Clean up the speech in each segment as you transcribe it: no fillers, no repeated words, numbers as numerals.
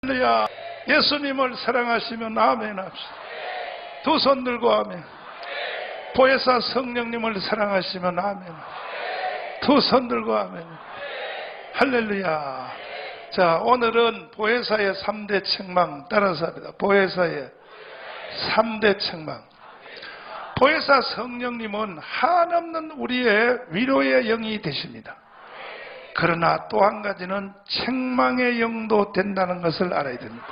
할렐루야. 예수님을 사랑하시면 아멘 합시다. 두 손 들고 아멘. 보혜사 성령님을 사랑하시면 아멘. 두 손 들고 아멘. 할렐루야. 자, 오늘은 보혜사의 3대 책망 따라서 합니다. 보혜사의 3대 책망. 보혜사 성령님은 한없는 우리의 위로의 영이 되십니다. 그러나 또 한 가지는 책망의 영도 된다는 것을 알아야 됩니다.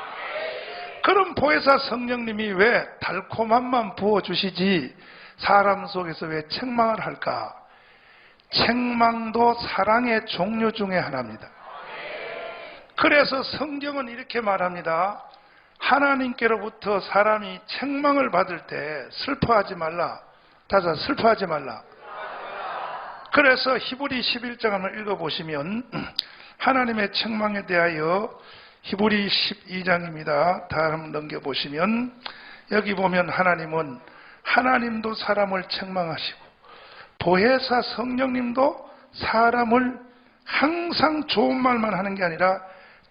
그럼 보혜사 성령님이 왜 달콤함만 부어주시지 사람 속에서 왜 책망을 할까? 책망도 사랑의 종류 중에 하나입니다. 그래서 성경은 이렇게 말합니다. 하나님께로부터 사람이 책망을 받을 때 슬퍼하지 말라. 다시 슬퍼하지 말라. 그래서 히브리 11장 한번 읽어보시면 하나님의 책망에 대하여 히브리 12장입니다. 다 한번 넘겨보시면 여기 보면 하나님도 사람을 책망하시고 보혜사 성령님도 사람을 항상 좋은 말만 하는 게 아니라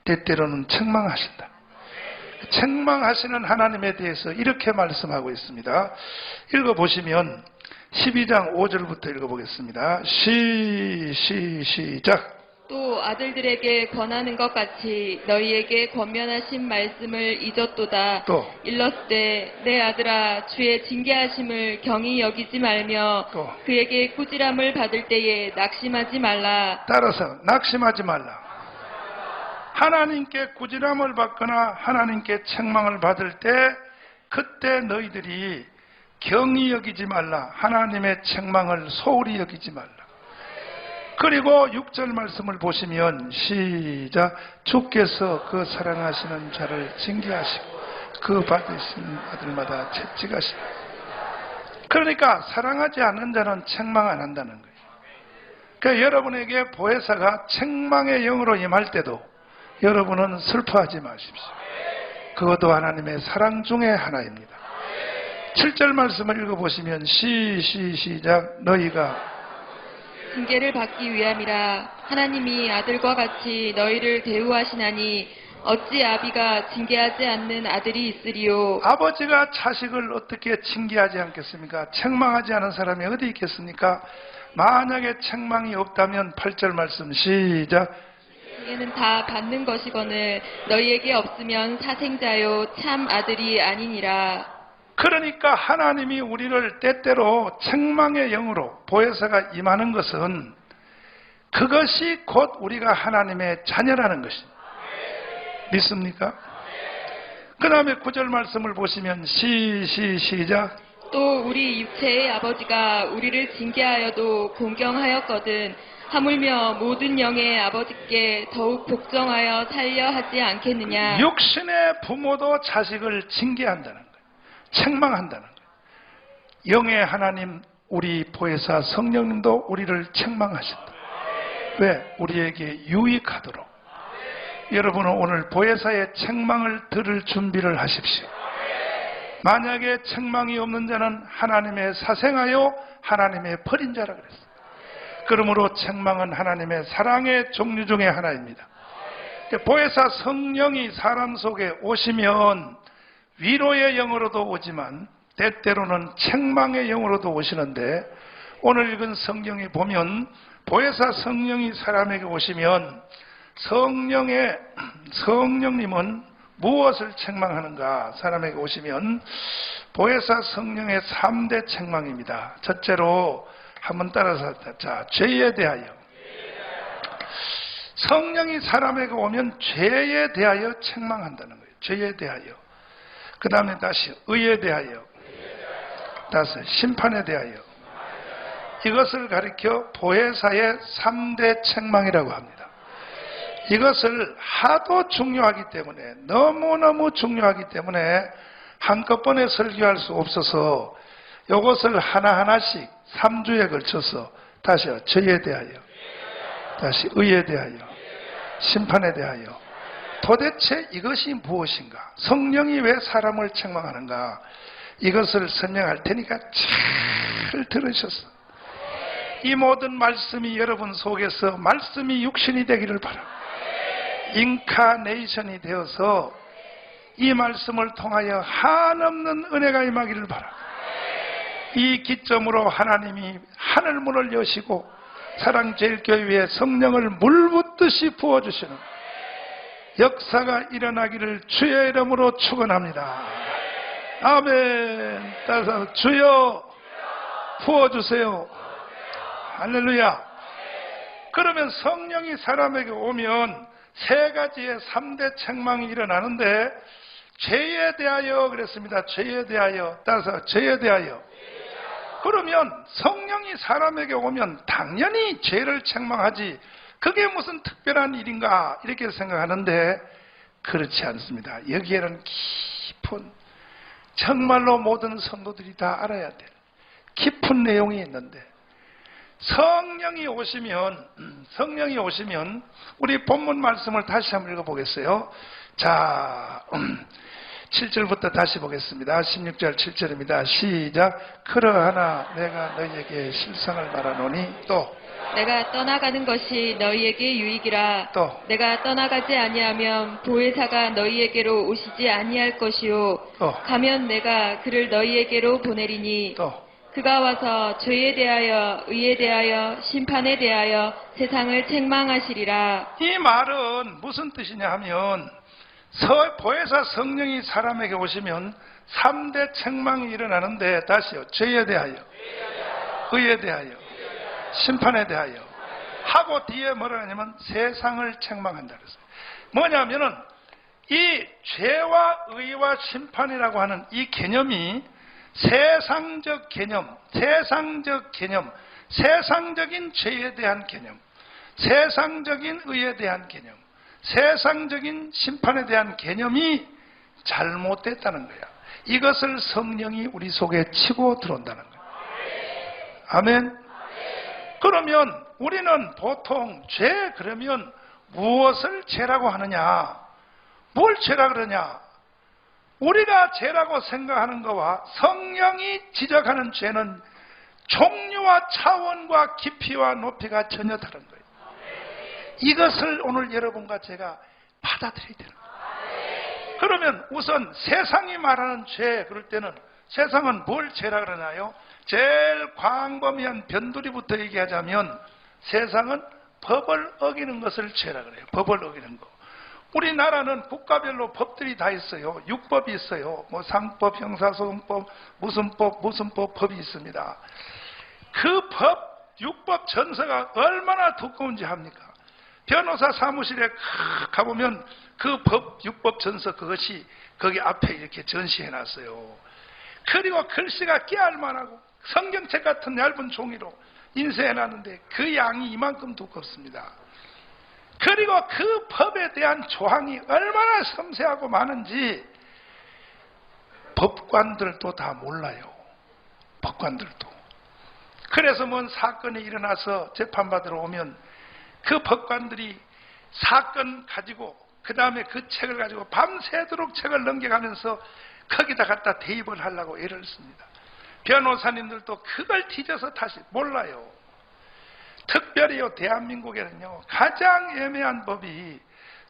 때때로는 책망하신다. 책망하시는 하나님에 대해서 이렇게 말씀하고 있습니다. 읽어보시면 12장 5절부터 읽어보겠습니다. 시작. 또 아들들에게 권하는 것 같이 너희에게 권면하신 말씀을 잊었도다. 또 일렀되 내 아들아 주의 징계하심을 경히 여기지 말며 또 그에게 꾸지람을 받을 때에 낙심하지 말라. 따라서 낙심하지 말라. 하나님께 꾸지람을 받거나 하나님께 책망을 받을 때 그때 너희들이 경히 여기지 말라. 하나님의 책망을 소홀히 여기지 말라. 그리고 6절 말씀을 보시면 시작. 주께서 그 사랑하시는 자를 징계하시고 그 받으신 아들마다 채찍하시고. 그러니까 사랑하지 않는 자는 책망 안 한다는 거예요. 그러니까 여러분에게 보혜사가 책망의 영으로 임할 때도 여러분은 슬퍼하지 마십시오. 그것도 하나님의 사랑 중에 하나입니다. 7절 말씀을 읽어보시면 시작. 너희가 징계를 받기 위함이라. 하나님이 아들과 같이 너희를 대우하시나니 어찌 아비가 징계하지 않는 아들이 있으리요. 아버지가 자식을 어떻게 징계하지 않겠습니까? 책망하지 않은 사람이 어디 있겠습니까? 만약에 책망이 없다면 8절 말씀 시작. 징계는 다 받는 것이거늘 너희에게 없으면 사생자요 참 아들이 아니니라. 그러니까 하나님이 우리를 때때로 책망의 영으로 보혜사가 임하는 것은 그것이 곧 우리가 하나님의 자녀라는 것입니다. 믿습니까? 그 다음에 9절 말씀을 보시면 시작. 또 우리 육체의 아버지가 우리를 징계하여도 공경하였거든 하물며 모든 영의 아버지께 더욱 복종하여 살려 하지 않겠느냐. 육신의 부모도 자식을 징계한다는 거예요. 책망한다는 거예요. 영의 하나님 우리 보혜사 성령님도 우리를 책망하신다. 왜? 우리에게 유익하도록. 여러분은 오늘 보혜사의 책망을 들을 준비를 하십시오. 만약에 책망이 없는 자는 하나님의 사생하여 하나님의 버린 자라 그랬어요. 그러므로 책망은 하나님의 사랑의 종류 중에 하나입니다. 보혜사 성령이 사람 속에 오시면 위로의 영으로도 오지만 때때로는 책망의 영으로도 오시는데 오늘 읽은 성경에 보면 보혜사 성령이 사람에게 오시면 성령님은 무엇을 책망하는가? 사람에게 오시면 보혜사 성령의 3대 책망입니다. 첫째로 한번 따라서 자, 죄에 대하여. 성령이 사람에게 오면 죄에 대하여 책망한다는 거예요. 죄에 대하여. 그 다음에 다시 의에 대하여. 다시 심판에 대하여. 이것을 가리켜 보혜사의 3대 책망이라고 합니다. 이것을 하도 중요하기 때문에 너무너무 중요하기 때문에 한꺼번에 설교할 수 없어서 이것을 하나하나씩 3주에 걸쳐서 다시 죄에 대하여, 다시 의에 대하여, 심판에 대하여. 도대체 이것이 무엇인가? 성령이 왜 사람을 책망하는가? 이것을 설명할 테니까 잘 들으셔서 이 모든 말씀이 여러분 속에서 말씀이 육신이 되기를 바랍니다. 인카네이션이 되어서 이 말씀을 통하여 한없는 은혜가 임하기를 바랍니다. 이 기점으로 하나님이 하늘문을 여시고 사랑제일교회에 성령을 물붓듯이 부어주시는 역사가 일어나기를 주의 이름으로 축원합니다. 아멘. 따라서 주여 부어주세요. 할렐루야. 그러면 성령이 사람에게 오면 세 가지의 3대 책망이 일어나는데 죄에 대하여 그랬습니다. 죄에 대하여. 따라서 죄에 대하여. 그러면 성령이 사람에게 오면 당연히 죄를 책망하지 그게 무슨 특별한 일인가 이렇게 생각하는데 그렇지 않습니다. 여기에는 깊은 정말로 모든 성도들이 다 알아야 될 깊은 내용이 있는데 성령이 오시면 우리 본문 말씀을 다시 한번 읽어보겠어요. 자 7절부터 다시 보겠습니다. 16절 7절입니다. 시작. 그러하나 내가 너희에게 실상을 말하노니 또 내가 떠나가는 것이 너희에게 유익이라. 또 내가 떠나가지 아니하면 보혜사가 너희에게로 오시지 아니할 것이요. 또 가면 내가 그를 너희에게로 보내리니 또 그가 와서 죄에 대하여 의에 대하여 심판에 대하여 세상을 책망하시리라. 이 말은 무슨 뜻이냐 하면 보혜사 성령이 사람에게 오시면 3대 책망이 일어나는데 다시요. 죄에 대하여 의에 대하여 심판에 대하여 하고 뒤에 뭐라 하냐면 세상을 책망한다 그랬어요. 뭐냐면은 이 죄와 의와 심판이라고 하는 이 개념이 세상적 개념, 세상적인 죄에 대한 개념, 세상적인 의에 대한 개념, 세상적인 심판에 대한 개념이 잘못됐다는 거야. 이것을 성령이 우리 속에 치고 들어온다는 거야. 아멘. 그러면 우리는 보통 죄 그러면 무엇을 죄라고 하느냐? 뭘 죄라 그러냐? 우리가 죄라고 생각하는 것과 성령이 지적하는 죄는 종류와 차원과 깊이와 높이가 전혀 다른 거예요. 이것을 오늘 여러분과 제가 받아들여야 되는 거예요. 그러면 우선 세상이 말하는 죄 그럴 때는 세상은 뭘 죄라 그러나요? 제일 광범위한 변두리부터 얘기하자면 세상은 법을 어기는 것을 죄라 그래요. 법을 어기는 거. 우리나라는 국가별로 법들이 다 있어요. 육법이 있어요. 뭐 상법, 형사소송법, 무슨 법이 있습니다. 그 법, 육법 전서가 얼마나 두꺼운지 합니까? 변호사 사무실에 가보면 그 법, 육법 전서 그것이 거기 앞에 이렇게 전시해 놨어요. 그리고 글씨가 깨알만하고 성경책 같은 얇은 종이로 인쇄해 놨는데 그 양이 이만큼 두껍습니다. 그리고 그 법에 대한 조항이 얼마나 섬세하고 많은지 법관들도 다 몰라요. 법관들도. 그래서 뭔 사건이 일어나서 재판받으러 오면 그 법관들이 사건 가지고 그 다음에 그 책을 가지고 밤새도록 책을 넘겨가면서 거기다 갖다 대입을 하려고 애를 씁니다. 변호사님들도 그걸 뒤져서 다시 몰라요. 특별히요 대한민국에는요 가장 애매한 법이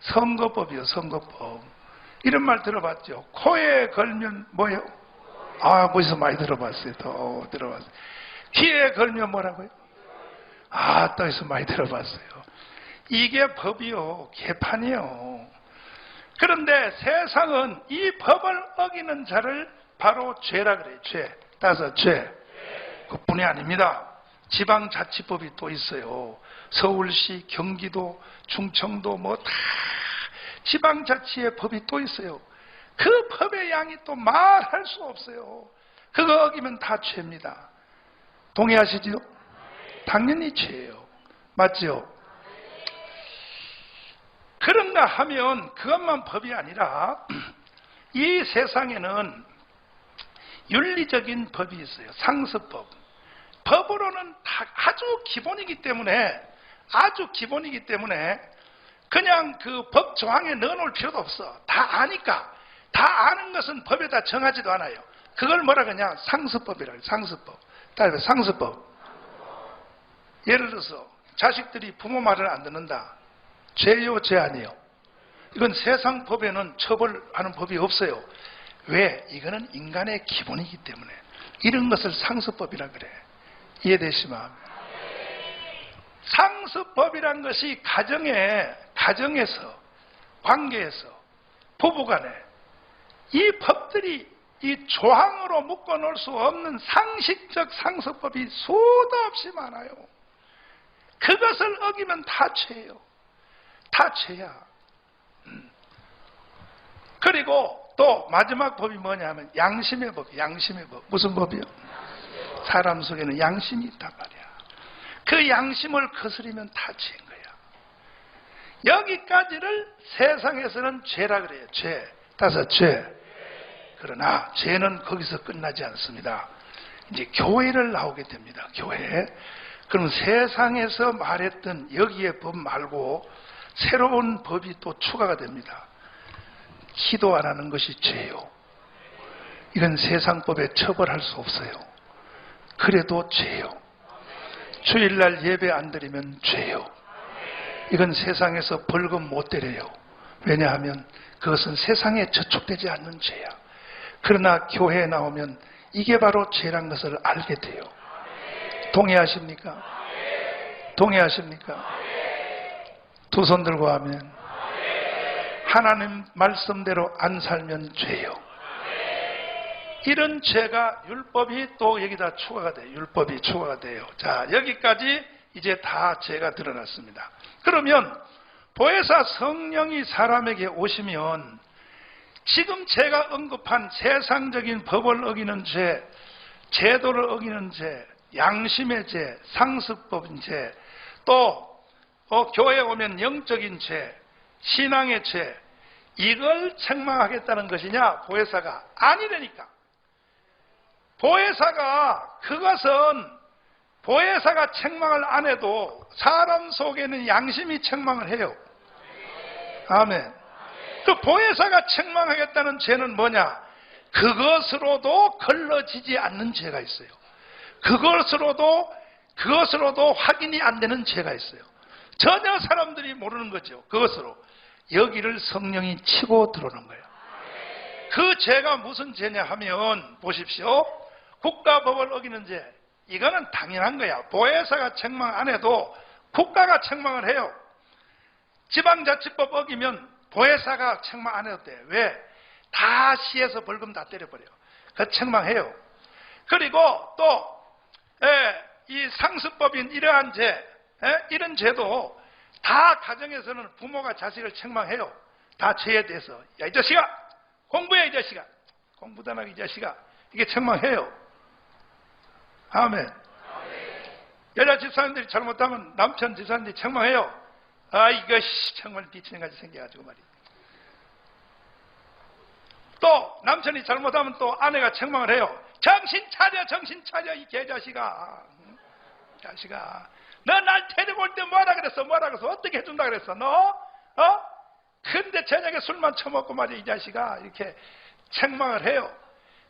선거법이요. 선거법. 이런 말 들어봤죠? 코에 걸면 뭐예요? 벌써 많이 들어봤어요. 더 들어봤어요. 귀에 걸면 뭐라고요? 또 어디서 많이 들어봤어요. 이게 법이요. 개판이요. 그런데 세상은 이 법을 어기는 자를 바로 죄라 그래요. 죄. 따라서 죄. 그뿐이 아닙니다. 지방자치법이 또 있어요. 서울시, 경기도, 충청도 뭐 다 지방자치의 법이 또 있어요. 그 법의 양이 또 말할 수 없어요. 그거 어기면 다 죄입니다. 동의하시죠? 당연히 죄예요. 맞죠? 그런가 하면 그것만 법이 아니라 이 세상에는 윤리적인 법이 있어요. 상습법. 법으로는 아주 기본이기 때문에 그냥 그 법 조항에 넣어놓을 필요도 없어. 다 아니까. 다 아는 것은 법에다 정하지도 않아요. 그걸 뭐라 그러냐? 상습법이라고 해요. 상습법. 따라서 상습법. 예를 들어서 자식들이 부모 말을 안 듣는다. 죄요, 죄 아니에요? 이건 세상 법에는 처벌하는 법이 없어요. 왜? 이거는 인간의 기본이기 때문에. 이런 것을 상습법이라 그래. 이해되시면? 상습법이란 것이 가정에서, 관계에서, 부부간에 이 법들이 이 조항으로 묶어놓을 수 없는 상식적 상습법이 수도 없이 많아요. 그것을 어기면 다 죄예요. 다 죄야. 그리고 또 마지막 법이 뭐냐 하면 양심의 법, 양심의 법. 무슨 법이요? 사람 속에는 양심이 있단 말이야. 그 양심을 거스리면 다 죄인 거야. 여기까지를 세상에서는 죄라 그래요. 죄. 따라서 죄. 그러나 죄는 거기서 끝나지 않습니다. 이제 교회를 나오게 됩니다. 교회. 그럼 세상에서 말했던 여기의 법 말고 새로운 법이 또 추가가 됩니다. 기도 안 하는 것이 죄요. 이건 세상법에 처벌할 수 없어요. 그래도 죄요. 주일날 예배 안 드리면 죄요. 이건 세상에서 벌금 못 때려요. 왜냐하면 그것은 세상에 저촉되지 않는 죄야. 그러나 교회에 나오면 이게 바로 죄란 것을 알게 돼요. 동의하십니까? 동의하십니까? 두 손 들고 하면 하나님 말씀대로 안 살면 죄요. 이런 죄가 율법이 또 여기다 추가가 돼요. 율법이 추가가 돼요. 자, 여기까지 이제 다 죄가 드러났습니다. 그러면 보혜사 성령이 사람에게 오시면 지금 제가 언급한 세상적인 법을 어기는 죄, 제도를 어기는 죄, 양심의 죄, 상습법인 죄, 또 교회에 오면 영적인 죄, 신앙의 죄, 이걸 책망하겠다는 것이냐? 보혜사가 아니라니까. 보혜사가 그것은 보혜사가 책망을 안 해도 사람 속에는 양심이 책망을 해요. 아멘. 그 보혜사가 책망하겠다는 죄는 뭐냐? 그것으로도 걸러지지 않는 죄가 있어요. 그것으로도 확인이 안 되는 죄가 있어요. 전혀 사람들이 모르는 거죠. 그것으로. 여기를 성령이 치고 들어오는 거예요. 그 죄가 무슨 죄냐 하면 보십시오. 국가법을 어기는 죄. 이거는 당연한 거야. 보혜사가 책망 안 해도 국가가 책망을 해요. 지방자치법 어기면 보혜사가 책망 안 해도 돼. 왜? 다 시에서 벌금 다 때려버려요. 그 책망해요. 그리고 또 이 상습법인 이러한 죄, 이런 죄도 다 가정에서는 부모가 자식을 책망해요. 다 죄에 대해서. 야, 이 자식아! 공부해, 이 자식아! 공부도 안 하고 이 자식아! 이게 책망해요. 아멘. 여자 집사님들이 잘못하면 남편 집사님들이 책망해요. 아, 이것이 정말 뒤치는같이 생겨가지고 말이야. 또 남편이 잘못하면 또 아내가 책망을 해요. 정신 차려 이 개자식아. 자식아, 너 날 데리고 올 때 뭐라 그랬어? 어떻게 해준다 그랬어? 너? 근데 저녁에 술만 처먹고 말이야, 이 자식아. 이렇게 책망을 해요.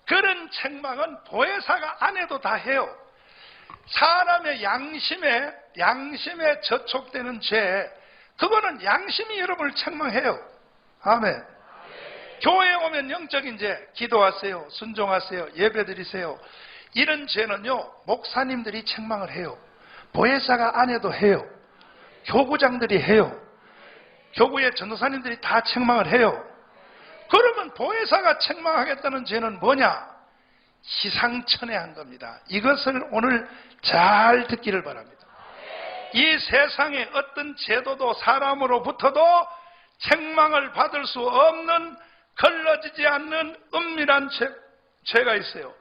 그런 책망은 보혜사가 안 해도 다 해요. 사람의 양심에 저촉되는 죄, 그거는 양심이 여러분을 책망해요. 아멘. 교회에 오면 영적인 죄, 기도하세요, 순종하세요, 예배드리세요. 이런 죄는요, 목사님들이 책망을 해요. 보혜사가 안 해도 해요. 교구장들이 해요. 교구의 전도사님들이 다 책망을 해요. 그러면 보혜사가 책망하겠다는 죄는 뭐냐? 희상천외한 겁니다. 이것을 오늘 잘 듣기를 바랍니다. 이 세상에 어떤 제도도 사람으로부터도 책망을 받을 수 없는, 걸러지지 않는 은밀한 죄가 있어요.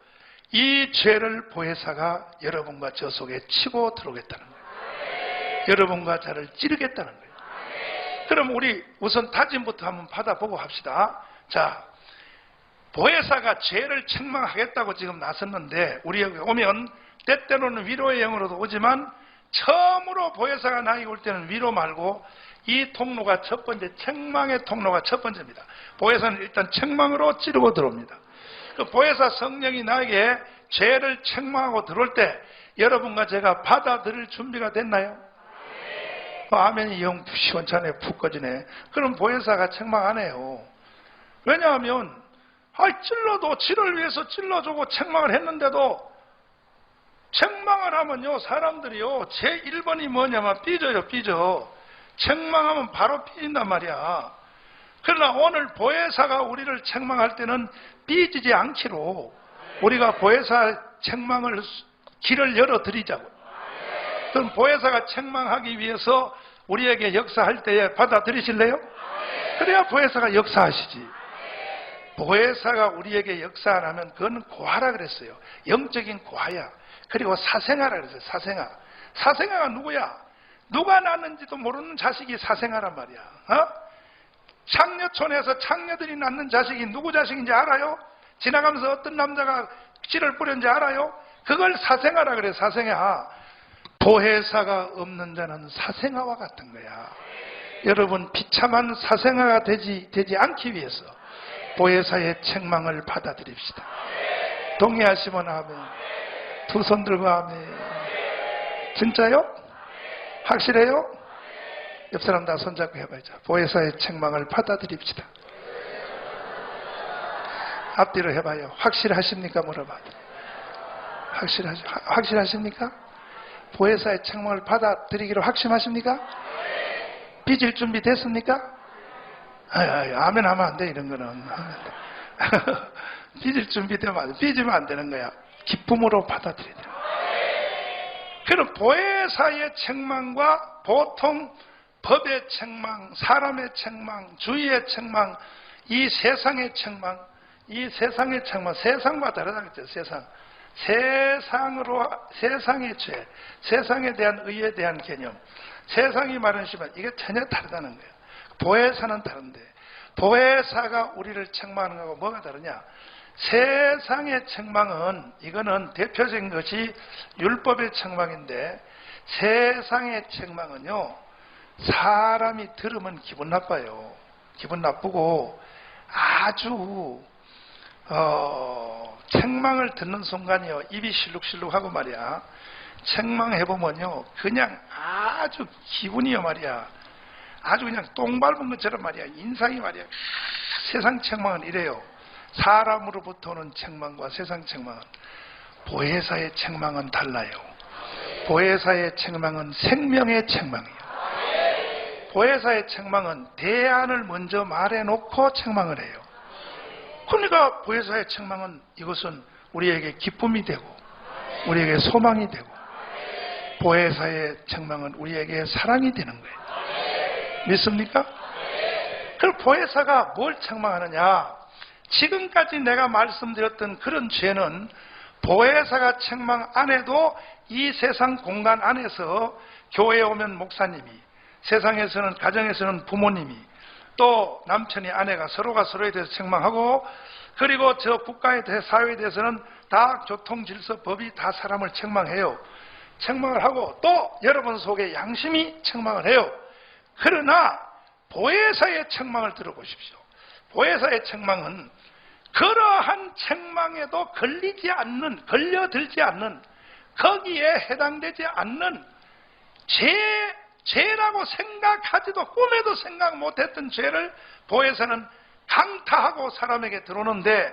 이 죄를 보혜사가 여러분과 저 속에 치고 들어오겠다는 거예요. 여러분과 저를 찌르겠다는 거예요. 그럼 우리 우선 다짐부터 한번 받아보고 합시다. 자, 보혜사가 죄를 책망하겠다고 지금 나섰는데, 우리 여기 오면 때때로는 위로의 영으로도 오지만 처음으로 보혜사가 나에게 올 때는 위로 말고 이 통로가 첫 번째, 책망의 통로가 첫 번째입니다. 보혜사는 일단 책망으로 찌르고 들어옵니다. 그 보혜사 성령이 나에게 죄를 책망하고 들어올 때 여러분과 제가 받아들일 준비가 됐나요? 아멘이 영 시원찮네, 푹 꺼지네. 그럼 보혜사가 책망 안 해요. 왜냐하면 찔러도 지를 위해서 찔러주고 책망을 했는데도 책망을 하면요, 사람들이요, 제 1번이 뭐냐면 삐져요, 삐져. 책망하면 바로 삐진단 말이야. 그러나 오늘 보혜사가 우리를 책망할 때는 삐지지 않기로 우리가 보혜사 책망을 길을 열어드리자고. 그럼 보혜사가 책망하기 위해서 우리에게 역사할 때에 받아들이실래요? 그래야 보혜사가 역사하시지. 보혜사가 우리에게 역사 안 하면 그건 고아라 그랬어요. 영적인 고아야. 그리고 사생아라 그랬어요. 사생아. 사생아가 누구야? 누가 낳는지도 모르는 자식이 사생아란 말이야. 창녀촌에서 창녀들이 낳는 자식이 누구 자식인지 알아요? 지나가면서 어떤 남자가 씨를 뿌렸는지 알아요? 그걸 사생아라 그래. 사생아. 보혜사가 없는 자는 사생아와 같은 거야. 여러분, 비참한 사생아가 되지 않기 위해서 보혜사의 책망을 받아들입시다. 동의하시면 아멘. 두 손 들고 아멘. 진짜요? 확실해요? 옆 사람 다 손잡고 해봐야죠. 보혜사의 책망을 받아들입시다. 앞뒤로 해봐요. 확실하십니까? 물어봐. 확실하십니까? 보혜사의 책망을 받아들이기로 확신하십니까? 삐질 준비 됐습니까? 아멘 하면 안 돼, 이런 거는. 삐질 준비 되면 안 돼. 삐지면 안 되는 거야. 기쁨으로 받아들여야 돼. 그럼 보혜사의 책망과 보통 법의 책망, 사람의 책망, 주의의 책망, 이 세상의 책망, 세상과 다르다 그랬죠, 세상. 세상의 죄, 세상에 대한 의에 대한 개념, 세상이 말하는 시만 이게 전혀 다르다는 거예요. 보혜사는 다른데, 보혜사가 우리를 책망하는 거하고 뭐가 다르냐? 세상의 책망은, 이거는 대표적인 것이 율법의 책망인데, 세상의 책망은요, 사람이 들으면 기분 나빠요. 기분 나쁘고 아주 책망을 듣는 순간이요, 입이 실룩실룩하고 말이야. 책망해보면요, 그냥 아주 기분이요 말이야. 아주 그냥 똥 밟은 것처럼 말이야. 인상이 말이야. 세상 책망은 이래요. 사람으로부터 오는 책망과 세상 책망은, 보혜사의 책망은 달라요. 보혜사의 책망은 생명의 책망이에요. 보혜사의 책망은 대안을 먼저 말해놓고 책망을 해요. 그러니까 보혜사의 책망은, 이것은 우리에게 기쁨이 되고 우리에게 소망이 되고, 보혜사의 책망은 우리에게 사랑이 되는 거예요. 믿습니까? 그럼 보혜사가 뭘 책망하느냐? 지금까지 내가 말씀드렸던 그런 죄는 보혜사가 책망 안 해도 이 세상 공간 안에서 교회에 오면 목사님이, 세상에서는, 가정에서는 부모님이, 또 남편이 아내가 서로가 서로에 대해서 책망하고, 그리고 저 국가에 대해서, 사회에 대해서는 다 교통질서, 법이 다 사람을 책망해요. 책망을 하고, 또 여러분 속에 양심이 책망을 해요. 그러나 보혜사의 책망을 들어보십시오. 보혜사의 책망은 그러한 책망에도 걸려들지 않는, 거기에 해당되지 않는 죄라고 생각하지도, 꿈에도 생각 못했던 죄를 보혜사는 강타하고 사람에게 들어오는데,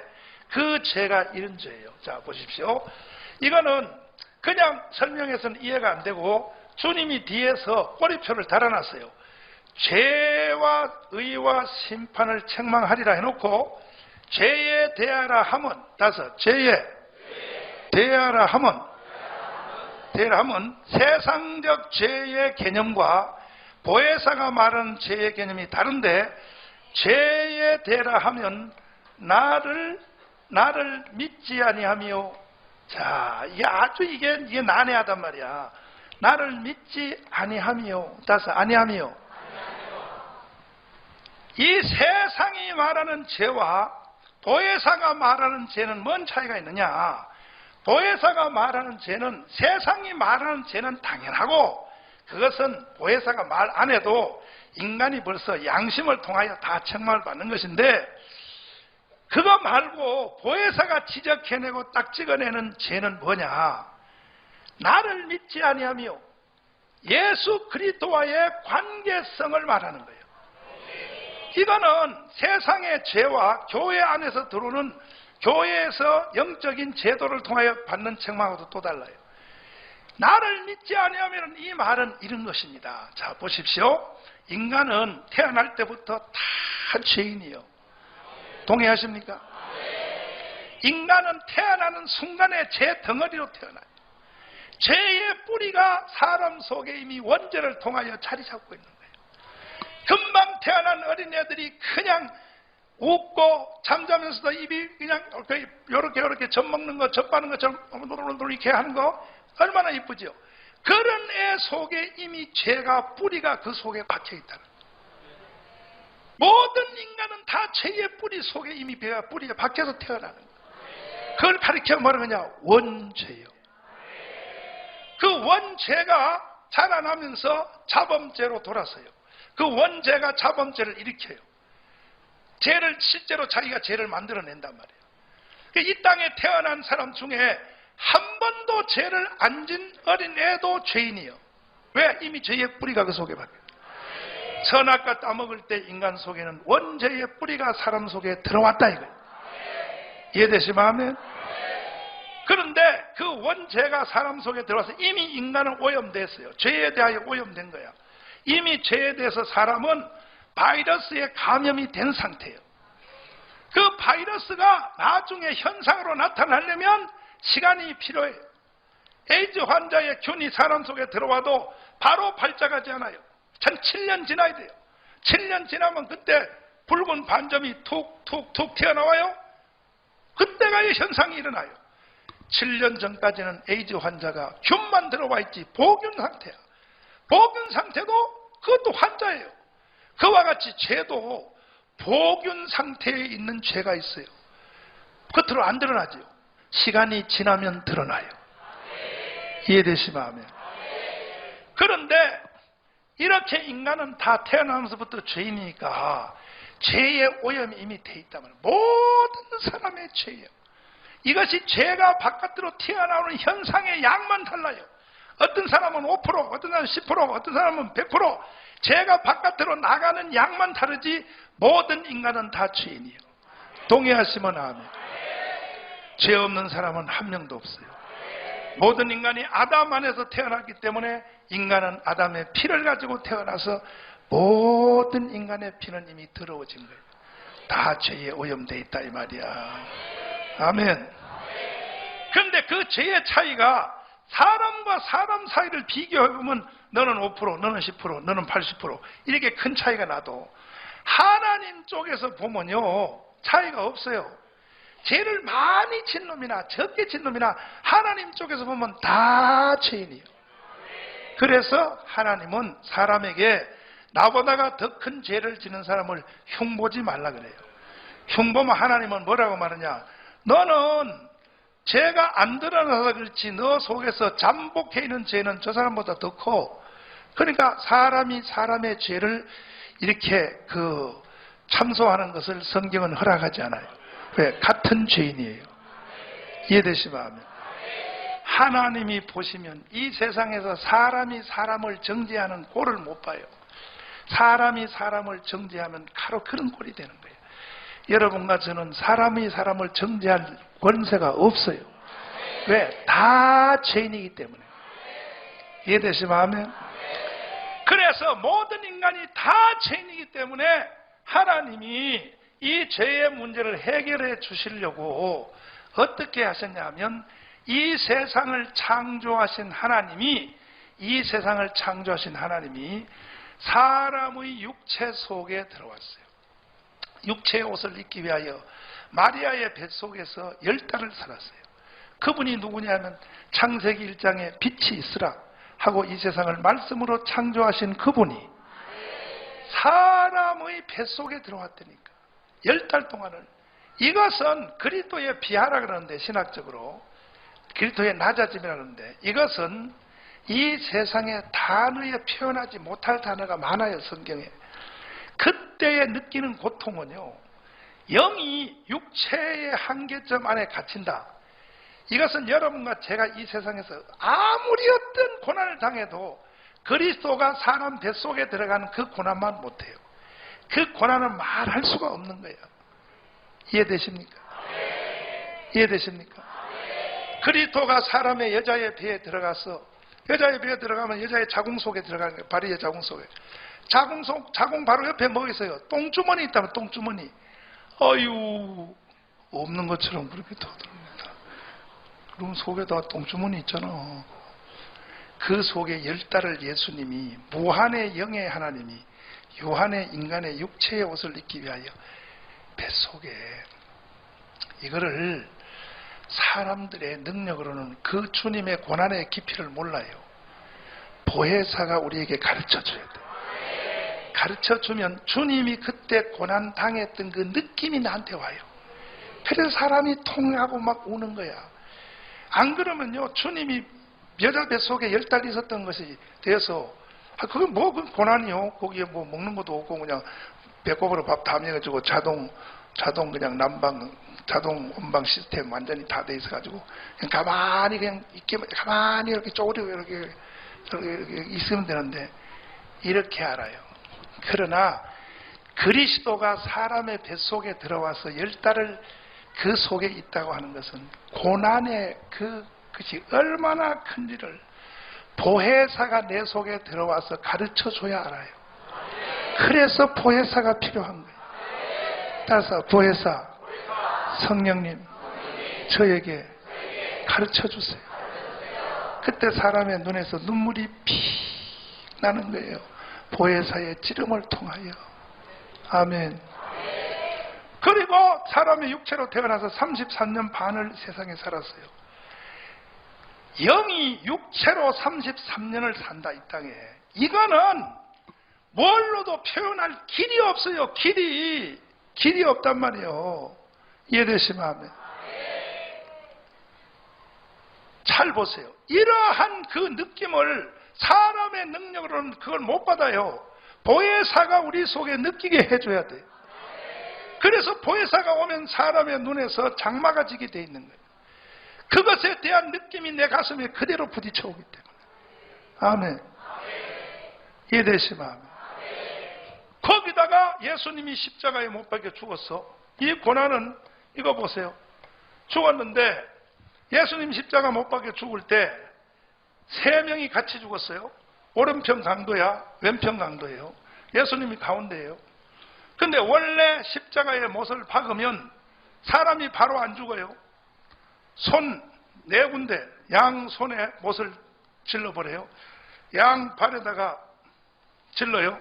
그 죄가 이런 죄예요. 자, 보십시오. 이거는 그냥 설명해서는 이해가 안 되고, 주님이 뒤에서 꼬리표를 달아놨어요. 죄와 의와 심판을 책망하리라 해놓고, 죄에 대하라 함은, 죄에 대하라 함은, 세상적 죄의 개념과 보혜사가 말하는 죄의 개념이 다른데, 죄에 대하라 하면 나를 믿지 아니하며, 자, 이게 난해하단 말이야. 나를 믿지 아니하며, 아니하며. 이 세상이 말하는 죄와 보혜사가 말하는 죄는 뭔 차이가 있느냐? 보혜사가 말하는 죄는, 세상이 말하는 죄는 당연하고, 그것은 보혜사가 말 안 해도 인간이 벌써 양심을 통하여 다 책망을 받는 것인데, 그거 말고 보혜사가 지적해내고 딱 찍어내는 죄는 뭐냐? 나를 믿지 아니하며, 예수 그리스도와의 관계성을 말하는 거예요. 이거는 세상의 죄와 교회 안에서 들어오는 교회에서 영적인 제도를 통하여 받는 책망하고도 또 달라요. 나를 믿지 아니하면 이 말은 이런 것입니다. 자, 보십시오. 인간은 태어날 때부터 다 죄인이요. 동의하십니까? 인간은 태어나는 순간에 죄 덩어리로 태어나요. 죄의 뿌리가 사람 속에 이미 원죄를 통하여 자리 잡고 있는 거예요. 금방 태어난 어린애들이 그냥 웃고 잠자면서도 입이 그냥 요렇게 젖 먹는 거, 젖 빠는 것처럼 이렇게 하는 거 얼마나 이쁘죠? 그런 애 속에 이미 죄가 뿌리가 그 속에 박혀 있다는 거예요. 모든 인간은 다 죄의 뿌리 속에 이미 뿌리가 박혀서 태어나는 거예요. 그걸 가리켜 뭐라 그러냐? 원죄요. 그 원죄가 자라나면서 자범죄로 돌아서요. 그 원죄가 자범죄를 일으켜요. 죄를 실제로 자기가 죄를 만들어낸단 말이에요. 이 땅에 태어난 사람 중에 한 번도 죄를 안 진 어린애도 죄인이요. 왜? 이미 죄의 뿌리가 그 속에 박혀요. 선악과 따먹을 때 인간 속에는 원죄의 뿌리가 사람 속에 들어왔다 이거예요. 이해되시면 아멘? 그런데 그 원죄가 사람 속에 들어와서 이미 인간은 오염됐어요. 죄에 대하여 오염된 거야. 이미 죄에 대해서 사람은 바이러스에 감염이 된 상태예요. 그 바이러스가 나중에 현상으로 나타나려면 시간이 필요해요. 에이즈 환자의 균이 사람 속에 들어와도 바로 발작하지 않아요. 한 7년 지나야 돼요. 7년 지나면 그때 붉은 반점이 툭툭툭 튀어나와요. 그때가 이 현상이 일어나요. 7년 전까지는 에이즈 환자가 균만 들어와 있지 보균 상태야. 보균 상태도 그것도 환자예요. 그와 같이 죄도 보균 상태에 있는 죄가 있어요. 겉으로 안 드러나죠. 시간이 지나면 드러나요. 이해되시면 아멘. 그런데 이렇게 인간은 다 태어나면서부터 죄인이니까 죄의 오염이 이미 돼 있다면 모든 사람의 죄예요. 이것이 죄가 바깥으로 튀어나오는 현상의 양만 달라요. 어떤 사람은 5%, 어떤 사람은 10%, 어떤 사람은 100%. 죄가 바깥으로 나가는 양만 다르지 모든 인간은 다 죄인이에요. 동의하시면 아멘. 죄 없는 사람은 한 명도 없어요. 모든 인간이 아담 안에서 태어났기 때문에 인간은 아담의 피를 가지고 태어나서 모든 인간의 피는 이미 더러워진 거예요. 다 죄에 오염되어 있다 이 말이야. 아멘. 그런데 그 죄의 차이가 사람과 사람 사이를 비교해보면 너는 5%, 너는 10%, 너는 80% 이렇게 큰 차이가 나도 하나님 쪽에서 보면요 차이가 없어요. 죄를 많이 진 놈이나 적게 진 놈이나 하나님 쪽에서 보면 다 죄인이에요. 그래서 하나님은 사람에게 나보다가 더 큰 죄를 지는 사람을 흉보지 말라 그래요. 흉보면 하나님은 뭐라고 말하냐? 너는 죄가 안 드러나서 그렇지 너 속에서 잠복해 있는 죄는 저 사람보다 더 커. 그러니까 사람이 사람의 죄를 이렇게 참소하는 것을 성경은 허락하지 않아요. 왜? 같은 죄인이에요. 이해되시면 아멘. 하나님이 보시면 이 세상에서 사람이 사람을 정죄하는 꼴을 못 봐요. 사람이 사람을 정죄하면 바로 그런 꼴이 되는 거예요. 여러분과 저는 사람이 사람을 정죄할 권세가 없어요. 왜? 다 죄인이기 때문에. 이해되시면 아멘. 그래서 모든 인간이 다 죄인이기 때문에 하나님이 이 죄의 문제를 해결해 주시려고 어떻게 하셨냐면 이 세상을 창조하신 하나님이 사람의 육체 속에 들어왔어요. 육체의 옷을 입기 위하여 마리아의 뱃속에서 10달을 살았어요. 그분이 누구냐면 창세기 1장에 빛이 있으라 하고 이 세상을 말씀으로 창조하신 그분이 사람의 뱃속에 들어왔다니까. 10달 동안을. 이것은 그리스도의 비하라 그러는데 신학적으로 그리스도의 낮아짐이라 그러는데 이것은 이 세상에 단어에 표현하지 못할 단어가 많아요. 성경에. 그때에 느끼는 고통은요. 영이 육체의 한계점 안에 갇힌다. 이것은 여러분과 제가 이 세상에서 아무리 어떤 고난을 당해도 그리스도가 사람 뱃속에 들어가는 그 고난만 못해요. 그 고난은 말할 수가 없는 거예요. 이해되십니까? 이해되십니까? 그리스도가 사람의 여자의 배에 들어가서, 여자의 배에 들어가면 여자의 자궁 속에 들어가는 거예요. 바리의 자궁 속에. 자궁 바로 옆에 뭐 있어요? 똥주머니 있다면 똥주머니. 어유 없는 것처럼 그렇게 터듭니다. 그럼 속에다 똥주머니 있잖아. 그 속에 10달을 예수님이, 무한의 영의 하나님이 유한의 인간의 육체의 옷을 입기 위하여 뱃속에, 이거를 사람들의 능력으로는 그 주님의 고난의 깊이를 몰라요. 보혜사가 우리에게 가르쳐줘야 돼요. 가르쳐주면 주님이 그때 고난 당했던 그 느낌이 나한테 와요. 그래서 사람이 통하고 막 우는 거야. 안 그러면요, 주님이 여자 뱃속에 10달 있었던 것이 돼서, 그건 뭐, 그 고난이요. 거기에 뭐 먹는 것도 없고, 그냥 배꼽으로 밥 다 먹여가지고 자동 그냥 난방, 자동 온방 시스템 완전히 다 돼 있어가지고, 그냥 가만히 그냥 가만히 이렇게 쪼그리고 이렇게 있으면 되는데, 이렇게 알아요. 그러나, 그리스도가 사람의 뱃속에 들어와서 10달을 그 속에 있다고 하는 것은 고난의 그것이 얼마나 큰지를 보혜사가 내 속에 들어와서 가르쳐줘야 알아요. 그래서 보혜사가 필요한 거예요. 따라서 보혜사, 성령님, 저에게 가르쳐주세요. 그때 사람의 눈에서 눈물이 피 나는 거예요. 보혜사의 찌름을 통하여. 아멘. 그리고 사람의 육체로 태어나서 33년 반을 세상에 살았어요. 영이 육체로 33년을 산다, 이 땅에. 이거는 뭘로도 표현할 길이 없어요. 길이 없단 말이에요. 이해되시면 하면. 잘 보세요. 이러한 그 느낌을 사람의 능력으로는 그걸 못 받아요. 보혜사가 우리 속에 느끼게 해줘야 돼요. 그래서 보혜사가 오면 사람의 눈에서 장마가 지게 돼 있는 거예요. 그것에 대한 느낌이 내 가슴에 그대로 부딪혀오기 때문에. 아멘. 이해되시면 아멘. 거기다가 예수님이 십자가에 못 박혀 죽었어. 이 고난은, 이거 보세요. 죽었는데 예수님 십자가 못 박혀 죽을 때 3명이 같이 죽었어요. 오른편 강도야, 왼편 강도예요. 예수님이 가운데예요. 근데 원래 십자가에 못을 박으면 사람이 바로 안 죽어요. 손 4군데, 양 손에 못을 질러버려요. 양 발에다가 질러요.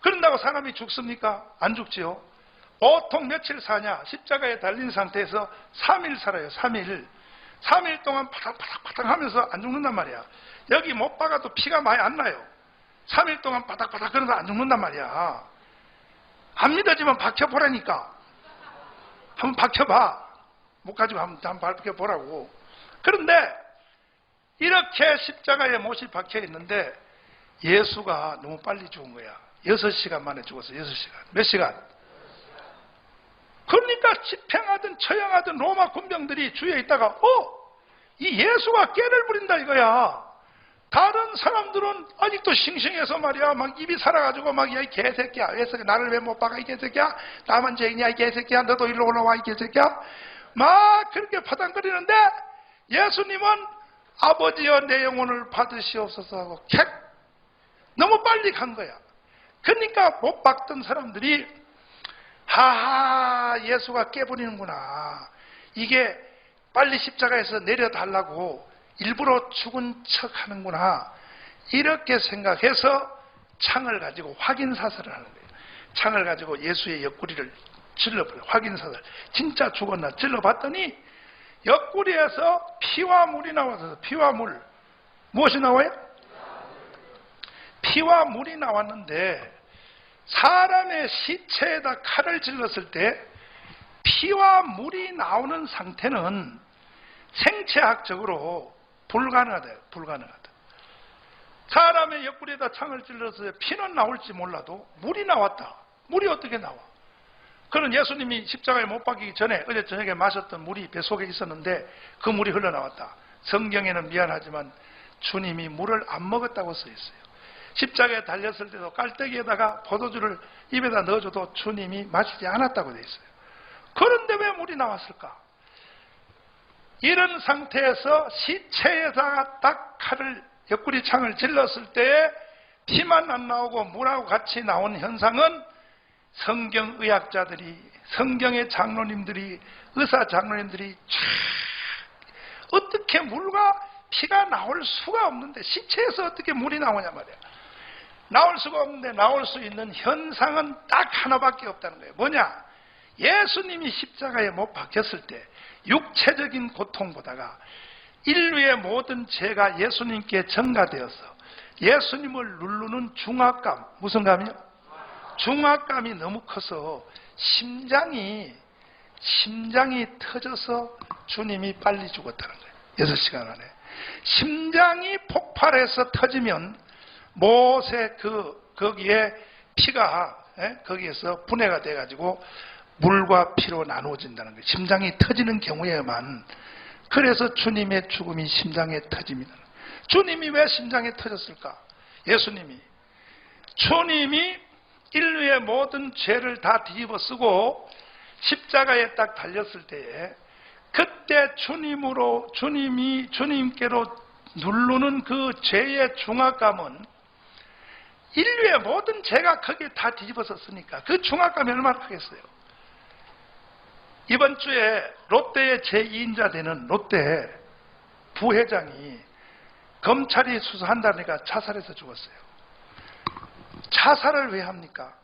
그런다고 사람이 죽습니까? 안 죽지요. 보통 며칠 사냐? 십자가에 달린 상태에서 3일 살아요. 3일 동안 파닥파닥 하면서 안 죽는단 말이야. 여기 못 박아도 피가 많이 안 나요. 3일 동안 바닥바닥 그러면서 안 죽는단 말이야. 안 믿어지면 박혀보라니까. 한번 박혀봐. 못 가지고 한번 박혀보라고. 그런데 이렇게 십자가에 못이 박혀 있는데 예수가 너무 빨리 죽은 거야. 6시간 만에 죽었어. 6시간. 몇 시간? 그러니까 집행하던 처형하던 로마 군병들이 주위에 있다가 이 예수가 깨를 부린다 이거야. 다른 사람들은 아직도 싱싱해서 말이야. 막 입이 살아가지고 막 야 이 개새끼야. 나를 왜 못 박아 이 개새끼야. 나만 죄인이야 이 개새끼야. 너도 일로 올라와 이 개새끼야. 막 그렇게 파당거리는데 예수님은 아버지여 내 영혼을 받으시옵소서 하고 캣 너무 빨리 간 거야. 그러니까 못 박던 사람들이 하하 예수가 깨버리는구나. 이게 빨리 십자가에서 내려달라고 일부러 죽은 척 하는구나. 이렇게 생각해서 창을 가지고 확인사살을 하는 거예요. 창을 가지고 예수의 옆구리를 찔러버려요. 확인사살. 진짜 죽었나 찔러봤더니 옆구리에서 피와 물이 나와서 피와 물. 무엇이 나와요? 피와 물이 나왔는데 사람의 시체에다 칼을 찔렀을 때 피와 물이 나오는 상태는 생체학적으로 불가능하다. 사람의 옆구리에다 창을 찔러서 피는 나올지 몰라도 물이 나왔다. 물이 어떻게 나와? 그는 예수님이 십자가에 못 박히기 전에 어제 저녁에 마셨던 물이 뱃속에 있었는데 그 물이 흘러나왔다. 성경에는 미안하지만 주님이 물을 안 먹었다고 써 있어요. 십자가에 달렸을 때도 깔때기에다가 포도주를 입에다 넣어줘도 주님이 마시지 않았다고 되어 있어요. 그런데 왜 물이 나왔을까? 이런 상태에서 시체에다가 딱 칼을, 옆구리 창을 질렀을 때 피만 안 나오고 물하고 같이 나온 현상은 성경의학자들이, 성경의 장로님들이, 의사 장로님들이 어떻게 물과 피가 나올 수가 없는데, 시체에서 어떻게 물이 나오냐 말이야. 나올 수가 없는데 나올 수 있는 현상은 딱 하나밖에 없다는 거예요. 뭐냐? 예수님이 십자가에 못 박혔을 때 육체적인 고통보다가 인류의 모든 죄가 예수님께 전가되어서 예수님을 누르는 중압감, 무슨 감이요? 중압감이 너무 커서 심장이 터져서 주님이 빨리 죽었다는 거예요. 6시간 안에. 심장이 폭발해서 터지면 못에 거기에 피가 거기에서 분해가 돼가지고 물과 피로 나누어진다는 거예요. 심장이 터지는 경우에만. 그래서 주님의 죽음이 심장에 터집니다. 주님이 왜 심장에 터졌을까? 주님이 인류의 모든 죄를 다 뒤집어 쓰고 십자가에 딱 달렸을 때에 그때 주님께로 누르는 그 죄의 중압감은 인류의 모든 죄가 거기에 다 뒤집어서 쓰니까 그 중압감이 얼마나 크겠어요. 이번 주에 롯데의 제2인자 되는 롯데 부회장이 검찰이 수사한다니까 자살해서 죽었어요. 자살을 왜 합니까?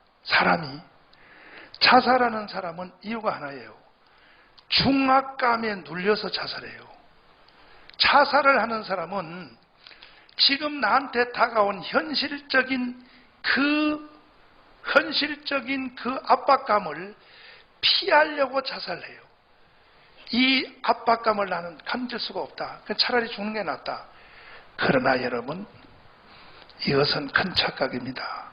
자살하는 사람은 이유가 하나예요. 중압감에 눌려서 자살해요. 자살을 하는 사람은 지금 나한테 다가온 현실적인 그 압박감을 피하려고 자살해요. 이 압박감을 나는 견딜 수가 없다. 차라리 죽는 게 낫다. 그러나 여러분, 이것은 큰 착각입니다.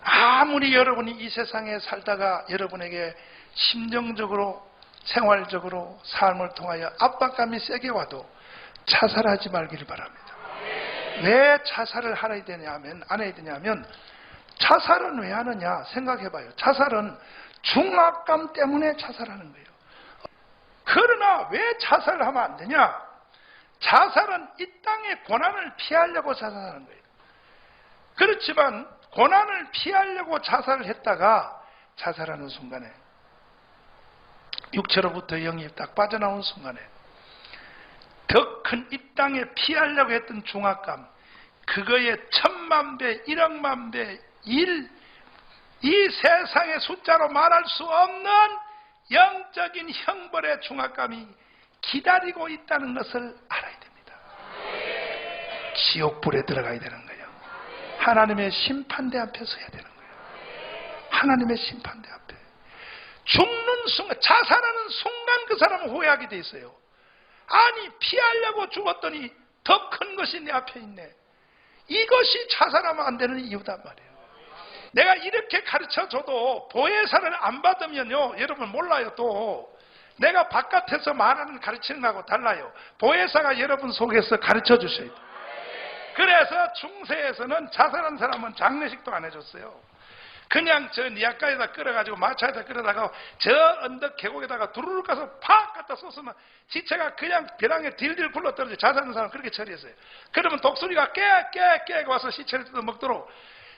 아무리 여러분이 이 세상에 살다가 여러분에게 심정적으로, 생활적으로, 삶을 통하여 압박감이 세게 와도 자살하지 말기를 바랍니다. 왜 자살을 안 해야 되냐면, 자살은 왜 하느냐 생각해봐요. 자살은 중압감 때문에 자살하는 거예요. 그러나 왜 자살을 하면 안 되냐? 자살은 이 땅의 고난을 피하려고 자살하는 거예요. 그렇지만 고난을 피하려고 자살을 했다가 자살하는 순간에, 육체로부터 영이 딱 빠져나온 순간에 더 큰 이 땅에 피하려고 했던 중압감, 그거의 1000만배, 1억만배, 이 세상의 숫자로 말할 수 없는 영적인 형벌의 중압감이 기다리고 있다는 것을 알아야 됩니다. 지옥불에 들어가야 되는 거예요. 하나님의 심판대 앞에 서야 되는 거예요. 하나님의 심판대 앞에. 죽는 순간, 자살하는 순간 그 사람은 후회하게 돼 있어요. 아니, 피하려고 죽었더니 더 큰 것이 내 앞에 있네. 이것이 자살하면 안 되는 이유단 말이에요. 내가 이렇게 가르쳐줘도 보혜사를 안 받으면요, 여러분 몰라요. 또 내가 바깥에서 말하는 가르치는 거하고 달라요. 보혜사가 여러분 속에서 가르쳐 주셔야 돼요. 그래서 중세에서는 자살한 사람은 장례식도 안 해줬어요. 그냥 저 니아가에다 끌어가지고 마차에다 끌어다가 저 언덕 계곡에다가 두루룩 가서 팍 갖다 쏟으면 지체가 그냥 벼랑에 딜딜 굴러떨어져. 자살하는 사람은 그렇게 처리했어요. 그러면 독수리가 깨 와서 시체를 뜯어 먹도록,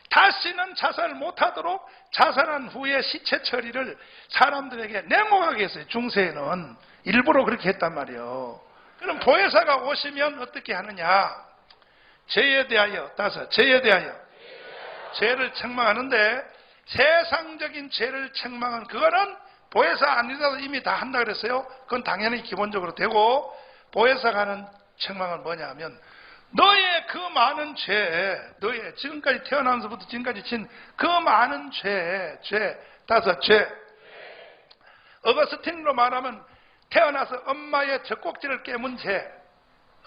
다시는 자살을 못하도록 자살한 후에 시체 처리를 사람들에게 냉혹하게 했어요. 중세에는 일부러 그렇게 했단 말이에요. 그럼 보혜사가 오시면 어떻게 하느냐? 죄에 대하여 죄를 책망하는데, 세상적인 죄를 책망은 그거는 보혜사 아니라도 이미 다 한다 그랬어요. 그건 당연히 기본적으로 되고, 보혜사가 하는 책망은 뭐냐 하면, 너의 그 많은 너의 지금까지 태어나면서부터 지금까지 진 그 많은 죄. 어거스틴으로 말하면 태어나서 엄마의 젖꼭지를 깨문 죄.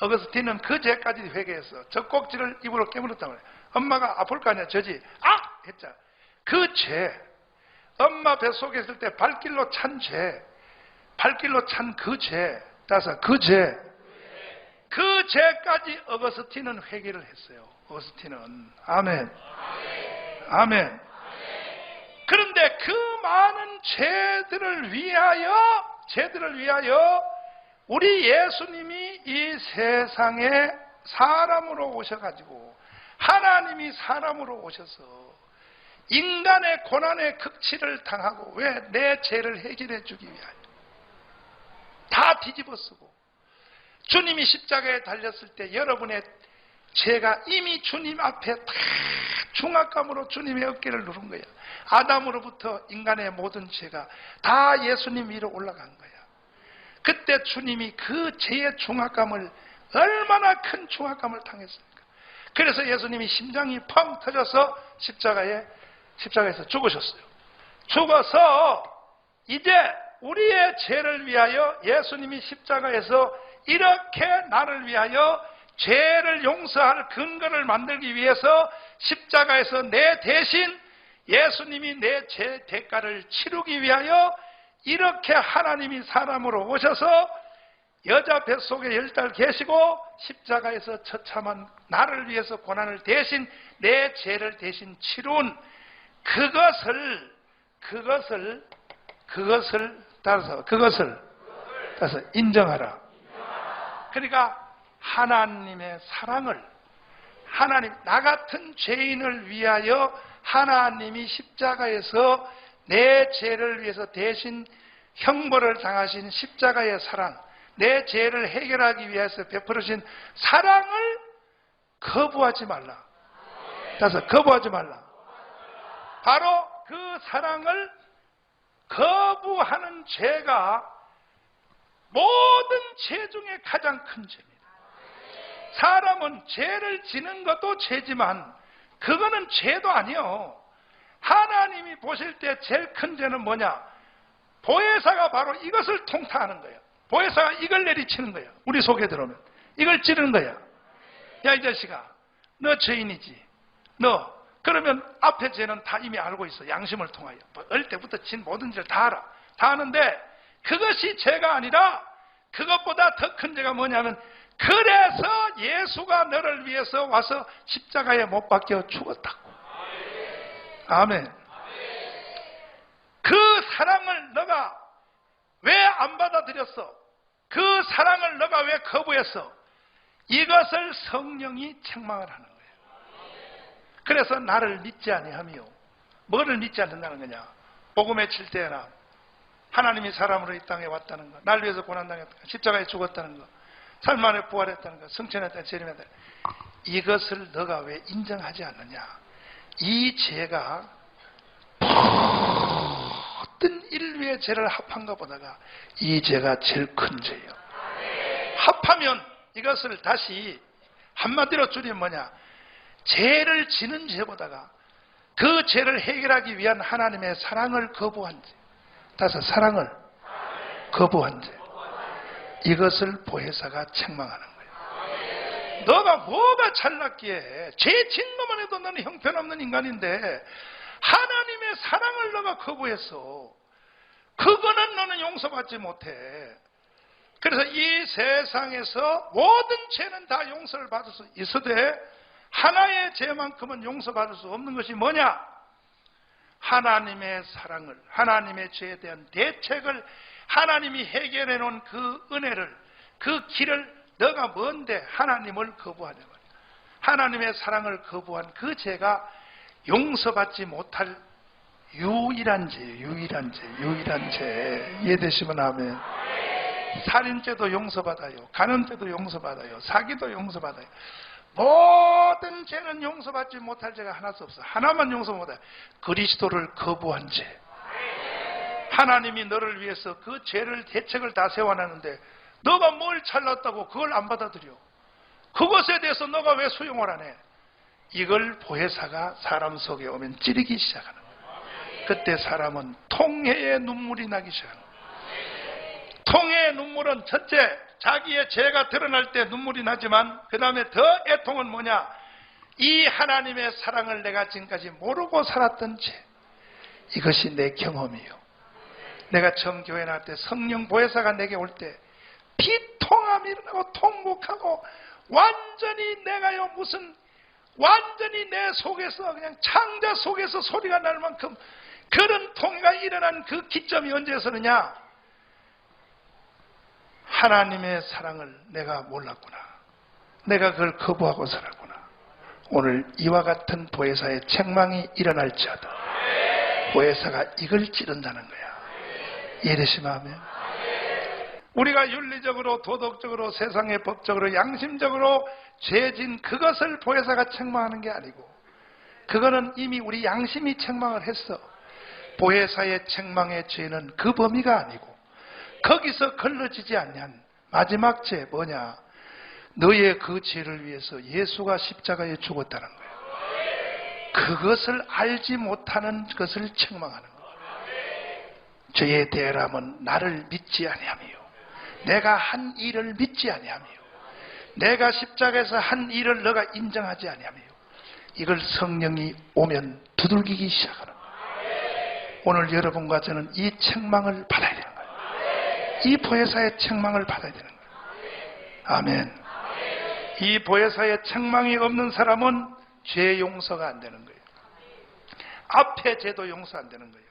어거스틴은 그 죄까지 회개했어. 젖꼭지를 입으로 깨물었다고 그래. 엄마가 아플 거 아니야, 저지. 했잖아. 그 죄. 엄마 뱃속에 있을 때 발길로 찬 죄. 발길로 찬 그 죄. 그 죄. 그 죄까지 어거스틴은 회개를 했어요. 어거스틴은. 아멘. 아멘. 그런데 그 많은 죄들을 위하여 우리 예수님이 이 세상에 사람으로 오셔가지고 하나님이 사람으로 오셔서 인간의 고난의 극치를 당하고 왜 내 죄를 해결해 주기 위하여 다 뒤집어 쓰고 주님이 십자가에 달렸을 때 여러분의 죄가 이미 주님 앞에 다 중압감으로 주님의 어깨를 누른 거야. 아담으로부터 인간의 모든 죄가 다 예수님 위로 올라간 거야. 그때 주님이 그 죄의 중압감을 얼마나 큰 중압감을 당했습니까? 그래서 예수님이 심장이 펑 터져서 십자가에서 죽으셨어요. 죽어서 이제 우리의 죄를 위하여 예수님이 십자가에서 이렇게 나를 위하여 죄를 용서할 근거를 만들기 위해서 십자가에서 내 대신 예수님이 내 죄 대가를 치르기 위하여 이렇게 하나님이 사람으로 오셔서 여자 뱃속에 10달 계시고 십자가에서 처참한 나를 위해서 고난을 대신 내 죄를 대신 치룬 그것을 따라서 인정하라. 그러니까 하나님의 사랑을 나 같은 죄인을 위하여 하나님이 십자가에서 내 죄를 위해서 대신 형벌을 당하신 십자가의 사랑, 내 죄를 해결하기 위해서 베풀으신 사랑을 거부하지 말라. 따라서 거부하지 말라. 바로 그 사랑을 거부하는 죄가 모든 죄 중에 가장 큰 죄입니다. 사람은 죄를 지는 것도 죄지만 그거는 죄도 아니요. 하나님이 보실 때 제일 큰 죄는 뭐냐? 보혜사가 바로 이것을 통타하는 거예요. 보혜사가 이걸 내리치는 거예요. 우리 속에 들어오면 이걸 찌르는 거야. 야, 이 자식아, 너 죄인이지. 너 그러면 앞에 죄는 다 이미 알고 있어. 양심을 통하여 어릴 때부터 진 모든 죄를 다 알아. 다 아는데 그것이 죄가 아니라 그것보다 더 큰 죄가 뭐냐면 그래서 예수가 너를 위해서 와서 십자가에 못 박혀 죽었다고. 아멘. 그 사랑을 너가 왜 안 받아들였어? 그 사랑을 너가 왜 거부했어? 이것을 성령이 책망을 하는 거예요. 그래서 나를 믿지 아니하며 뭐를 믿지 않는다는 거냐? 복음의 7대나 하나님이 사람으로 이 땅에 왔다는 것, 날 위해서 고난당했다는 것, 십자가에 죽었다는 것, 삶 안에 부활했다는 것, 승천했다는 것, 재림했다는 것, 이것을 너가 왜 인정하지 않느냐? 이 죄가 모든 인류의 죄를 합한 것보다가 이 죄가 제일 큰 죄예요. 합하면 이것을 다시 한마디로 줄이면 뭐냐? 죄를 지는 죄보다가 그 죄를 해결하기 위한 하나님의 사랑을 거부한 죄. 따라서 사랑을 거부한 죄. 이것을 보혜사가 책망하는 거예요. 너가 뭐가 잘났기에 죄 진 것만 해도 너는 형편없는 인간인데 하나님의 사랑을 너가 거부했어. 그거는 너는 용서받지 못해. 그래서 이 세상에서 모든 죄는 다 용서를 받을 수 있어도 하나의 죄만큼은 용서받을 수 없는 것이 뭐냐? 하나님의 사랑을, 하나님의 죄에 대한 대책을 하나님이 해결해 놓은 그 은혜를, 그 길을 너가 뭔데 하나님을 거부하냐 말이야. 하나님의 사랑을 거부한 그 죄가 용서받지 못할 유일한 죄예요. 유일한 죄. 이해되시면 아멘. 살인죄도 용서받아요. 간음죄도 용서받아요. 사기도 용서받아요. 모든 죄는 용서받지 못할 죄가 하나도 없어. 하나만 용서 못해. 그리스도를 거부한 죄. 하나님이 너를 위해서 그 죄를 대책을 다 세워놨는데 너가 뭘 잘났다고 그걸 안 받아들여. 그것에 대해서 너가 왜 수용을 안 해? 이걸 보혜사가 사람 속에 오면 찌르기 시작하는 거예요. 그때 사람은 통회의 눈물이 나기 시작하는 거예요. 통회의 눈물은 첫째, 자기의 죄가 드러날 때 눈물이 나지만 그 다음에 더 애통은 뭐냐? 이 하나님의 사랑을 내가 지금까지 모르고 살았던 죄. 이것이 내 경험이요. 내가 처음 교회 나갈 때 성령 보혜사가 내게 올 때 비통함이 일어나고 통곡하고 완전히 내가요 무슨 완전히 내 속에서 그냥 창자 속에서 소리가 날 만큼 그런 통해가 일어난 그 기점이 언제서느냐? 하나님의 사랑을 내가 몰랐구나. 내가 그걸 거부하고 살았구나. 오늘 이와 같은 보혜사의 책망이 일어날지어도 보혜사가 이걸 찌른다는 거야. 이해되시면 하면 우리가 윤리적으로 도덕적으로 세상의 법적으로 양심적으로 죄진 그것을 보혜사가 책망하는 게 아니고 그거는 이미 우리 양심이 책망을 했어. 보혜사의 책망의 죄는 그 범위가 아니고 거기서 걸러지지 않는 마지막 죄 뭐냐? 너의 그 죄를 위해서 예수가 십자가에 죽었다는 거야. 그것을 알지 못하는 것을 책망하는 거야. 죄의 대람은 나를 믿지 아니하며 내가 한 일을 믿지 아니하며 내가 십자가에서 한 일을 너가 인정하지 아니하며 이걸 성령이 오면 두들기기 시작하는 거예요. 오늘 여러분과 저는 이 책망을 받아야 되는 거예요. 이 보혜사의 책망을 받아야 되는 거예요. 아멘. 이 보혜사의 책망이 없는 사람은 죄 용서가 안 되는 거예요. 앞에 죄도 용서 안 되는 거예요.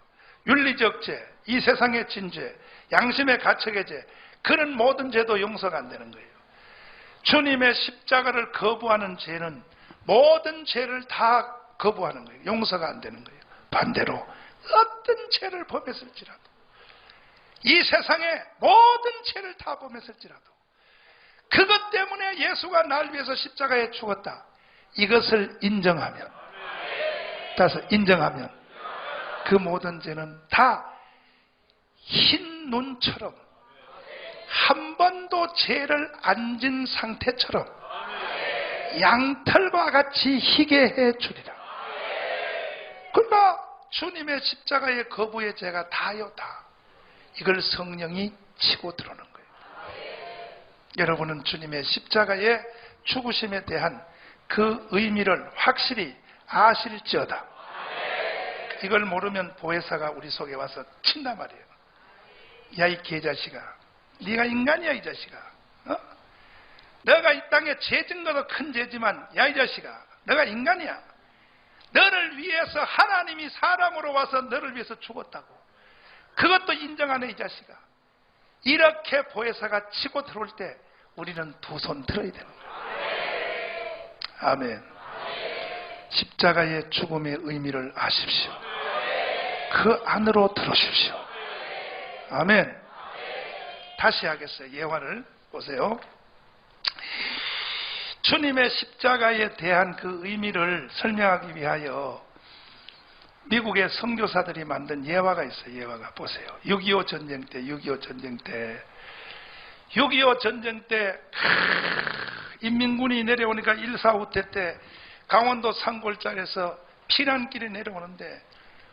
윤리적 죄, 이 세상의 진죄, 양심의 가책의 죄, 그런 모든 죄도 용서가 안 되는 거예요. 주님의 십자가를 거부하는 죄는 모든 죄를 다 거부하는 거예요. 용서가 안 되는 거예요. 반대로 어떤 죄를 범했을지라도 이 세상의 모든 죄를 다 범했을지라도 그것 때문에 예수가 날 위해서 십자가에 죽었다. 이것을 인정하면 따라서 인정하면 그 모든 죄는 다 흰 눈처럼 한 번도 죄를 안 진 상태처럼 양털과 같이 희게 해 주리라. 그러나 주님의 십자가의 거부의 죄가 다요 다. 이걸 성령이 치고 들어오는 거예요. 여러분은 주님의 십자가의 죽으심에 대한 그 의미를 확실히 아실지어다. 이걸 모르면 보혜사가 우리 속에 와서 친단 말이에요. 야, 이 개자식아, 네가 인간이야 이 자식아. 너가 이 땅에 죄진 것도 큰 죄지만 야 이 자식아, 너가 인간이야. 너를 위해서 하나님이 사람으로 와서 너를 위해서 죽었다고. 그것도 인정하네 이 자식아. 이렇게 보혜사가 치고 들어올 때 우리는 두 손 들어야 되는 거예요. 아멘. 십자가의 죽음의 의미를 아십시오. 그 안으로 들어오십시오. 아멘. 다시 하겠어요. 예화를 보세요. 주님의 십자가에 대한 그 의미를 설명하기 위하여 미국의 선교사들이 만든 예화가 있어요. 예화가 보세요. 6.25 전쟁 때 6.25 전쟁 때 인민군이 내려오니까 1.4후퇴 때 강원도 산골짜기에서 피난길이 내려오는데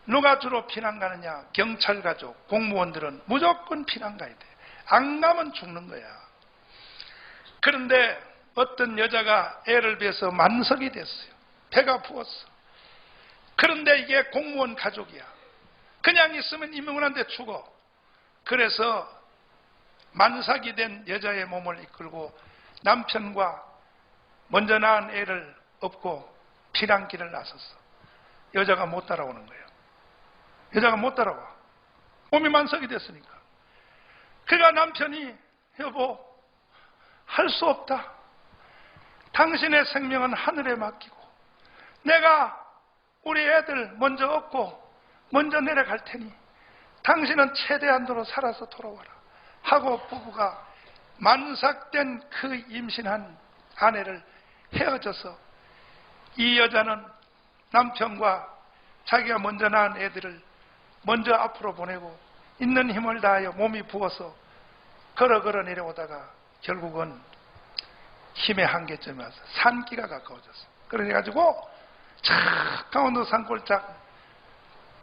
누가 주로 피난 가느냐? 경찰 가족, 공무원들은 무조건 피난 가야 돼. 안 가면 죽는 거야. 그런데 어떤 여자가 애를 위해서 만석이 됐어요. 배가 부었어. 그런데 이게 공무원 가족이야. 그냥 있으면 인민군한테 죽어. 그래서 만삭이 된 여자의 몸을 이끌고 남편과 먼저 낳은 애를 업고 피난길을 나섰어. 여자가 못 따라오는 거예요. 여자가 못 따라와. 몸이 만석이 됐으니까. 그러니까 남편이 여보, 할 수 없다. 당신의 생명은 하늘에 맡기고 내가 우리 애들 먼저 업고 먼저 내려갈 테니 당신은 최대한도로 살아서 돌아와라 하고 부부가 만삭된 그 임신한 아내를 헤어져서 이 여자는 남편과 자기가 먼저 낳은 애들을 먼저 앞으로 보내고 있는 힘을 다하여 몸이 부어서 걸어 내려오다가 결국은 힘의 한계점에 와서 산기가 가까워졌어. 그래가지고 쫙 강원도 산골짝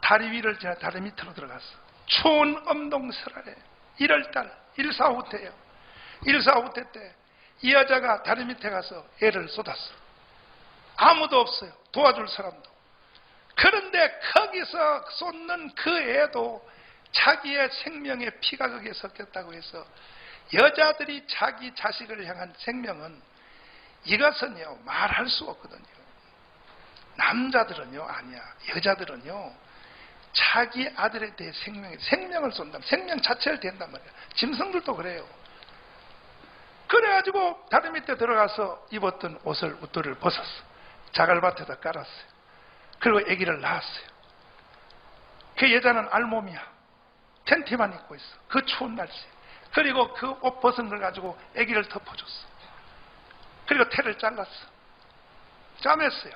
다리 위를 지나 다리 밑으로 들어갔어. 추운 엄동설날에 1월달 1.4후퇴예요. 1.4후퇴 때 이 여자가 다리 밑에 가서 애를 쏟았어. 아무도 없어요. 도와줄 사람도. 그런데 거기서 쏟는 그 애도 자기의 생명의 피가 거기에 섞였다고 해서 여자들이 자기 자식을 향한 생명은 이것은요 말할 수 없거든요. 남자들은요 아니야. 여자들은요 자기 아들에 대해 생명을 쏜다면 생명 자체를 댄단 말이야. 짐승들도 그래요. 그래가지고 다리 밑에 들어가서 입었던 옷을 웃도를 벗었어. 자갈밭에다 깔았어요. 그리고 아기를 낳았어요. 그 여자는 알몸이야. 팬티만 입고 있어. 그 추운 날씨에. 그리고 그 옷 벗은 걸 가지고 아기를 덮어줬어. 그리고 태를 잘랐어. 짜맸어요.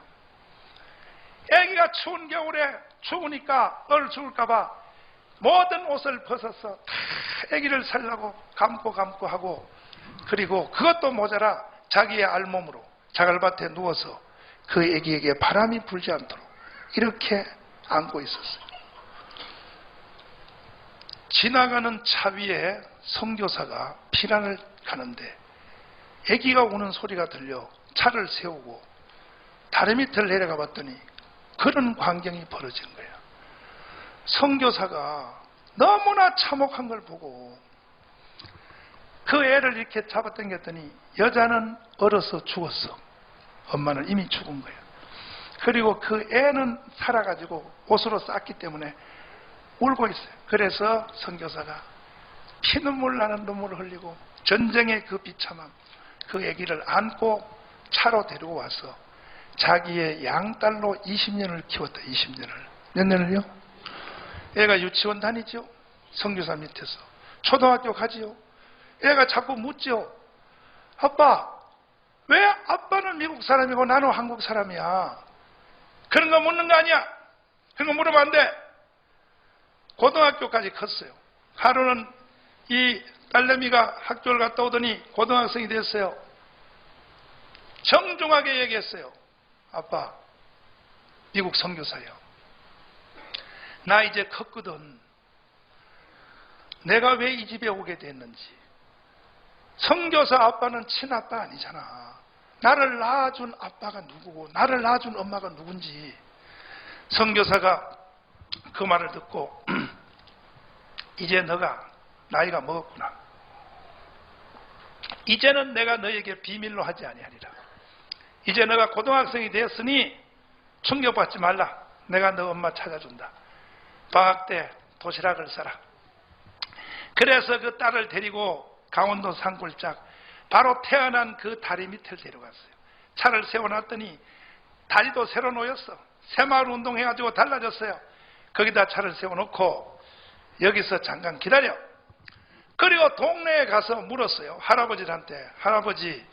아기가 추운 겨울에 추우니까 얼 죽을까봐 모든 옷을 벗어서 다 아기를 살라고 감고 하고, 그리고 그것도 모자라 자기의 알몸으로 자갈밭에 누워서 그 아기에게 바람이 불지 않도록 이렇게 안고 있었어요. 지나가는 차 위에 선교사가 피난을 가는데 아기가 우는 소리가 들려 차를 세우고 다리 밑을 내려가 봤더니 그런 광경이 벌어진 거예요. 선교사가 너무나 참혹한 걸 보고 그 애를 이렇게 잡아당겼더니 여자는 얼어서 죽었어. 엄마는 이미 죽은 거예요. 그리고 그 애는 살아가지고 옷으로 쌌기 때문에 울고 있어요. 그래서 선교사가 피눈물 나는 눈물을 흘리고 전쟁의 그 비참함, 그 아기를 안고 차로 데리고 와서 자기의 양딸로 20년을 키웠다. 20년을. 몇 년을요? 애가 유치원 다니죠. 선교사 밑에서. 초등학교 가지요. 애가 자꾸 묻죠. 아빠, 왜 아빠는 미국 사람이고 나는 한국 사람이야? 그런 거 묻는 거 아니야? 그런 거 물으면 안 돼. 고등학교까지 컸어요. 하루는 이 딸내미가 학교를 갔다 오더니 고등학생이 됐어요. 정중하게 얘기했어요. 아빠, 미국 선교사요. 나 이제 컸거든. 내가 왜 이 집에 오게 됐는지. 선교사 아빠는 친아빠 아니잖아. 나를 낳아준 아빠가 누구고 나를 낳아준 엄마가 누군지. 선교사가 그 말을 듣고 이제 너가 나이가 먹었구나. 이제는 내가 너에게 비밀로 하지 아니하리라. 이제 너가 고등학생이 되었으니 충격받지 말라. 내가 너 엄마 찾아준다. 방학 때 도시락을 싸라. 그래서 그 딸을 데리고 강원도 산골짝 바로 태어난 그 다리 밑을 데려갔어요. 차를 세워놨더니 다리도 새로 놓였어. 새마을 운동해가지고 달라졌어요. 거기다 차를 세워놓고 여기서 잠깐 기다려. 그리고 동네에 가서 물었어요. 할아버지한테. 할아버지,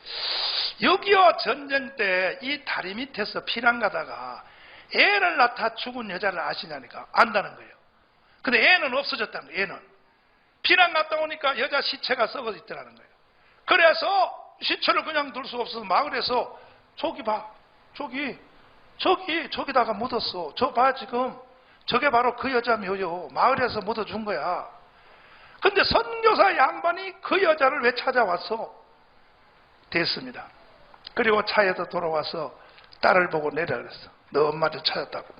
6.25 전쟁 때 이 다리 밑에서 피난 가다가 애를 낳다 죽은 여자를 아시냐니까 안다는 거예요. 근데 애는 없어졌다는 거예요. 애는. 피난 갔다 오니까 여자 시체가 썩어 있더라는 거예요. 그래서 시체를 그냥 둘 수 없어서 마을에서 저기 봐. 저기다가 묻었어. 저 봐 지금. 저게 바로 그 여자 묘요. 마을에서 묻어준 거야. 근데 선교사 양반이 그 여자를 왜 찾아왔어? 됐습니다. 그리고 차에서 돌아와서 딸을 보고 내려 그랬어. 너 엄마를 찾았다고.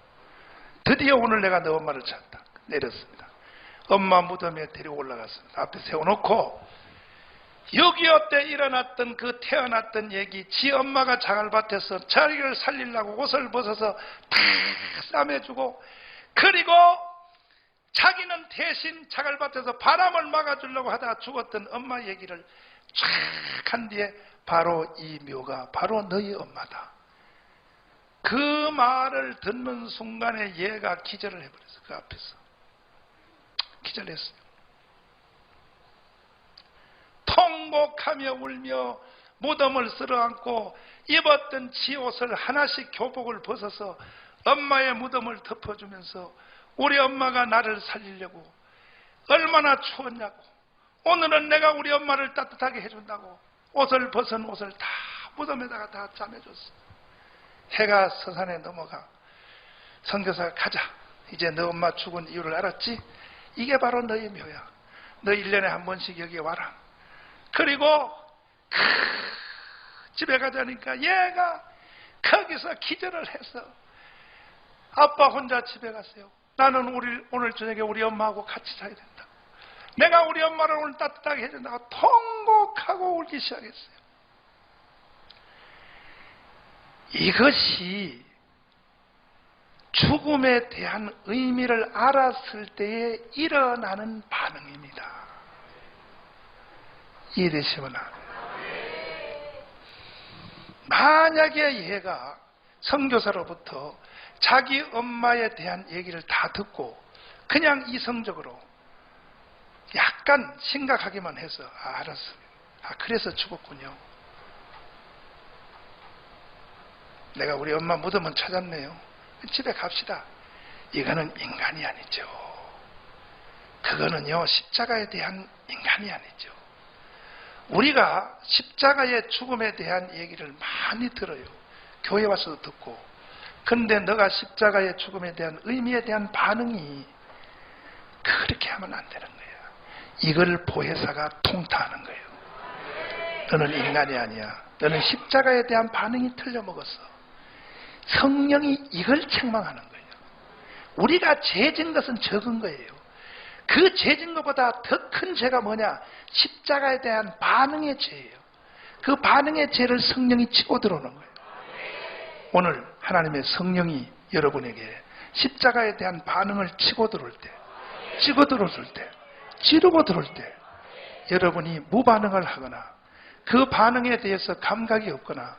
드디어 오늘 내가 너 엄마를 찾았다. 내렸습니다. 엄마 무덤에 데리고 올라갔습니다. 앞에 세워놓고 6.25 때 일어났던 그 태어났던 얘기, 지 엄마가 자갈밭에서 자기를 살리려고 옷을 벗어서 다 싸매주고, 그리고 자기는 대신 자갈밭에서 바람을 막아주려고 하다가 죽었던 엄마 얘기를 쫙 한 뒤에 바로 이 묘가 바로 너희 엄마다. 그 말을 듣는 순간에 얘가 기절을 해버렸어. 그 앞에서 기절했어요. 통곡하며 울며 무덤을 쓸어안고 입었던 지 옷을 하나씩 교복을 벗어서 엄마의 무덤을 덮어주면서 우리 엄마가 나를 살리려고 얼마나 추웠냐고, 오늘은 내가 우리 엄마를 따뜻하게 해준다고 옷을 벗은 옷을 다 무덤에다가 다 짜매줬어. 해가 서산에 넘어가 선교사가 가자. 이제 너 엄마 죽은 이유를 알았지? 이게 바로 너의 묘야. 너 1년에 한 번씩 여기 와라. 그리고 집에 가자니까 얘가 거기서 기절을 해서 아빠 혼자 집에 갔어요. 나는 오늘 저녁에 우리 엄마하고 같이 자야 된다. 내가 우리 엄마를 오늘 따뜻하게 해준다고 통곡하고 울기 시작했어요. 이것이 죽음에 대한 의미를 알았을 때에 일어나는 반응입니다. 이해되시구나. 만약에 얘가 선교사로부터 자기 엄마에 대한 얘기를 다 듣고 그냥 이성적으로 약간 심각하게만 해서 알았어요. 그래서 죽었군요. 내가 우리 엄마 무덤은 찾았네요. 집에 갑시다. 이거는 인간이 아니죠. 그거는요, 십자가에 대한 인간이 아니죠. 우리가 십자가의 죽음에 대한 얘기를 많이 들어요. 교회 와서도 듣고. 근데 너가 십자가의 죽음에 대한 의미에 대한 반응이 그렇게 하면 안 되는 거야. 이걸 보혜사가 통타하는 거예요. 너는 인간이 아니야. 너는 십자가에 대한 반응이 틀려먹었어. 성령이 이걸 책망하는 거예요. 우리가 죄진 것은 적은 거예요. 그 죄진 것보다 더 큰 죄가 뭐냐? 십자가에 대한 반응의 죄예요. 그 반응의 죄를 성령이 치고 들어오는 거예요. 오늘 하나님의 성령이 여러분에게 십자가에 대한 반응을 치고 들어올 때, 치고 들어올 때, 지르고 들어올 때 여러분이 무반응을 하거나 그 반응에 대해서 감각이 없거나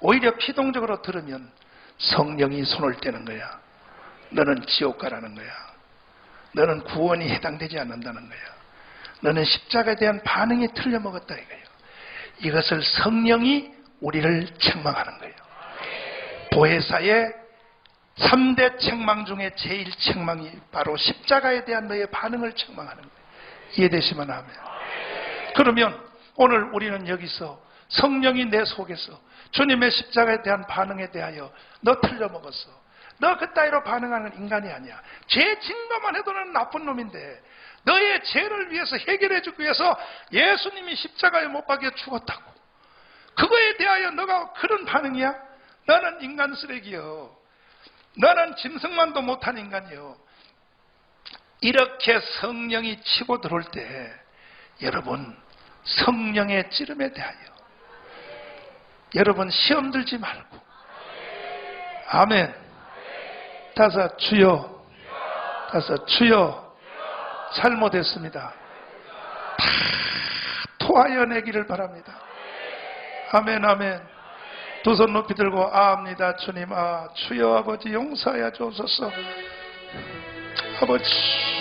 오히려 피동적으로 들으면 성령이 손을 떼는 거야. 너는 지옥 가라는 거야. 너는 구원이 해당되지 않는다는 거야. 너는 십자가에 대한 반응이 틀려먹었다 이거예요. 이것을 성령이 우리를 책망하는 거예요. 보혜사의 3대 책망 중에 제일 책망이 바로 십자가에 대한 너의 반응을 책망하는 거예요. 이해되시면 하면. 그러면 오늘 우리는 여기서 성령이 내 속에서 주님의 십자가에 대한 반응에 대하여 너 틀려먹었어. 너 그따위로 반응하는 인간이 아니야. 죄 진 것만 해도 는 나쁜 놈인데 너의 죄를 위해서 해결해 주기 위해서 예수님이 십자가에 못 박혀 죽었다고. 그거에 대하여 너가 그런 반응이야? 너는 인간 쓰레기요. 너는 짐승만도 못한 인간이요. 이렇게 성령이 치고 들어올 때 여러분 성령의 찌름에 대하여 여러분 시험 들지 말고 아멘. 다섯 주여, 다섯 주여, 잘못했습니다. 다 토하여 내기를 바랍니다. 아멘 아멘. 두 손 높이 들고 아합니다. 주님 주여 아버지 용서하여 주옵소서. 아버지